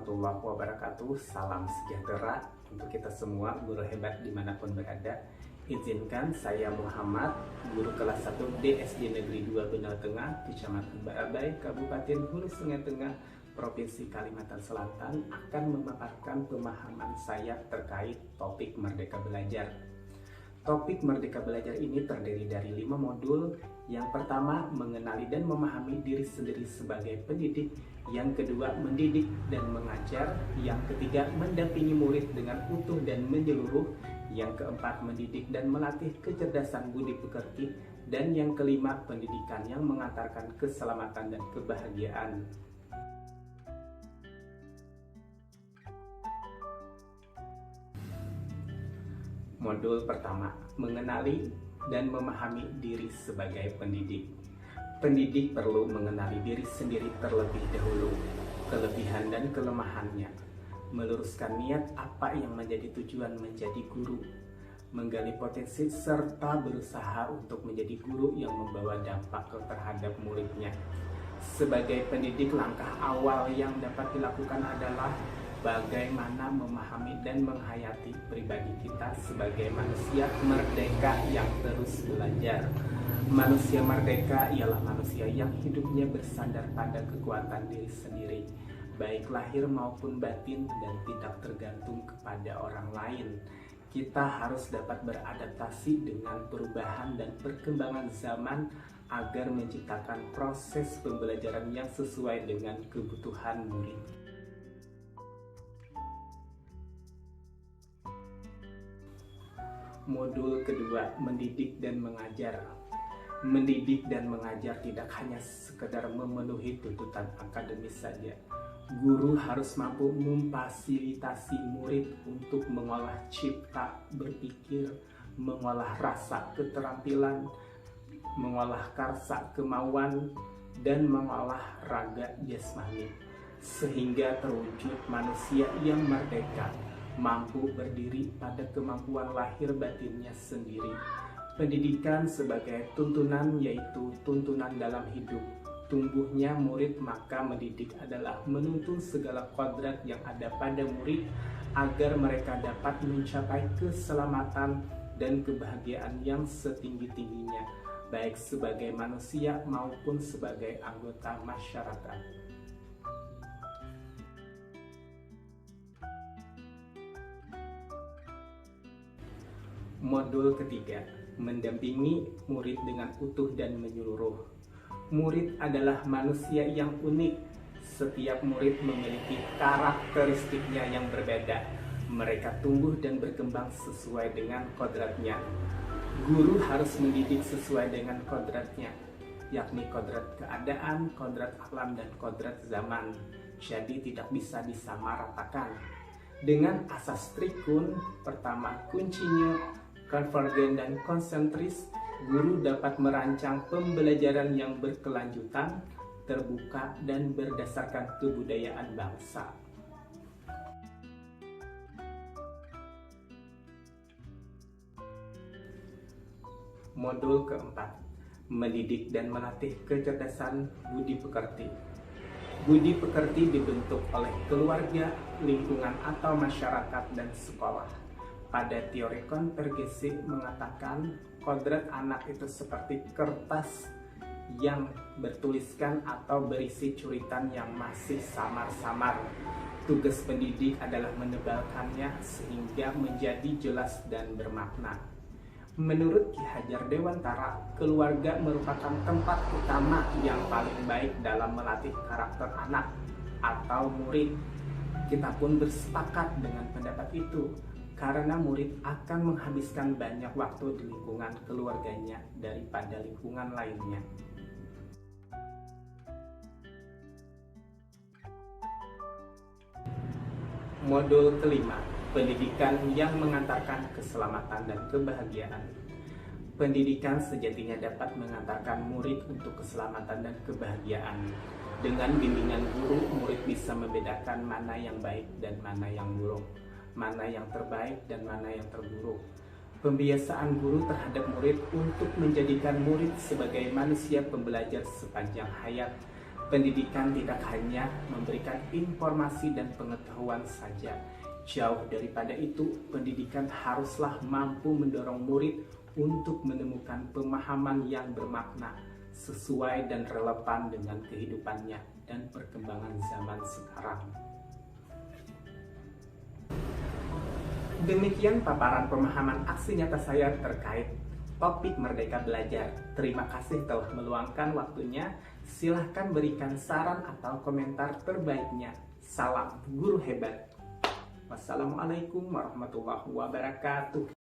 warahmatullahi wabarakatuh. Salam sejahtera untuk kita semua, guru hebat dimanapun berada. Izinkan saya Muhammad, guru kelas 1 DSD Negeri 2 Benau Tengah, Kecamatan Barabai, Kabupaten Hulu Sungai Tengah, Provinsi Kalimantan Selatan, akan memaparkan pemahaman saya terkait topik Merdeka Belajar. Topik Merdeka Belajar ini terdiri dari 5 modul. Yang pertama, mengenali dan memahami diri sendiri sebagai pendidik. Yang kedua, mendidik dan mengajar. Yang ketiga, mendampingi murid dengan utuh dan menyeluruh. Yang keempat, mendidik dan melatih kecerdasan budi pekerti. Dan yang kelima, pendidikan yang mengantarkan keselamatan dan kebahagiaan. Modul pertama, mengenali dan memahami diri sebagai pendidik. Pendidik perlu mengenali diri sendiri terlebih dahulu, kelebihan dan kelemahannya, meluruskan niat apa yang menjadi tujuan menjadi guru, menggali potensi serta berusaha untuk menjadi guru yang membawa dampak terhadap muridnya. Sebagai pendidik, langkah awal yang dapat dilakukan adalah bagaimana memahami dan menghayati pribadi kita sebagai manusia merdeka yang terus belajar. Manusia merdeka ialah manusia yang hidupnya bersandar pada kekuatan diri sendiri, baik lahir maupun batin, dan tidak tergantung kepada orang lain. Kita harus dapat beradaptasi dengan perubahan dan perkembangan zaman agar menciptakan proses pembelajaran yang sesuai dengan kebutuhan murid. Modul kedua, mendidik dan mengajar. Mendidik dan mengajar tidak hanya sekedar memenuhi tuntutan akademis saja. Guru harus mampu memfasilitasi murid untuk mengolah cipta berpikir, mengolah rasa keterampilan, mengolah karsa kemauan, dan mengolah raga jasmani, sehingga terwujud manusia yang merdeka, mampu berdiri pada kemampuan lahir batinnya sendiri. Pendidikan sebagai tuntunan, yaitu tuntunan dalam hidup. Tumbuhnya murid, maka mendidik adalah menuntun segala kodrat yang ada pada murid agar mereka dapat mencapai keselamatan dan kebahagiaan yang setinggi-tingginya, baik sebagai manusia maupun sebagai anggota masyarakat. Modul ketiga, mendampingi murid dengan utuh dan menyeluruh. Murid adalah manusia yang unik. Setiap murid memiliki karakteristiknya yang berbeda. Mereka tumbuh dan berkembang sesuai dengan kodratnya. Guru harus mendidik sesuai dengan kodratnya, yakni kodrat keadaan, kodrat alam, dan kodrat zaman. Jadi tidak bisa disamaratakan. Dengan asas trikun, pertama kuncinya konvergen dan konsentris, guru dapat merancang pembelajaran yang berkelanjutan, terbuka, dan berdasarkan kebudayaan bangsa. Modul keempat, mendidik dan melatih kecerdasan budi pekerti. Budi pekerti dibentuk oleh keluarga, lingkungan atau masyarakat, dan sekolah. Pada teori konvergensi mengatakan kodrat anak itu seperti kertas yang bertuliskan atau berisi curitan yang masih samar-samar. Tugas pendidik adalah menebalkannya sehingga menjadi jelas dan bermakna. Menurut Ki Hajar Dewantara, keluarga merupakan tempat utama yang paling baik dalam melatih karakter anak atau murid. Kita pun bersepakat dengan pendapat itu, karena murid akan menghabiskan banyak waktu di lingkungan keluarganya daripada lingkungan lainnya. Modul kelima, pendidikan yang mengantarkan keselamatan dan kebahagiaan. Pendidikan sejatinya dapat mengantarkan murid untuk keselamatan dan kebahagiaan. Dengan bimbingan guru, murid bisa membedakan mana yang baik dan mana yang buruk, mana yang terbaik dan mana yang terburuk. Pembiasaan guru terhadap murid untuk menjadikan murid sebagai manusia pembelajar sepanjang hayat Pendidikan tidak hanya memberikan informasi dan pengetahuan saja. Jauh daripada itu, pendidikan haruslah mampu mendorong murid untuk menemukan pemahaman yang bermakna, sesuai dan relevan dengan kehidupannya dan perkembangan zaman sekarang. Demikian paparan pemahaman aksi nyata saya terkait topik Merdeka Belajar. Terima kasih telah meluangkan waktunya. Silahkan berikan saran atau komentar terbaiknya. Salam guru hebat. Wassalamualaikum warahmatullahi wabarakatuh.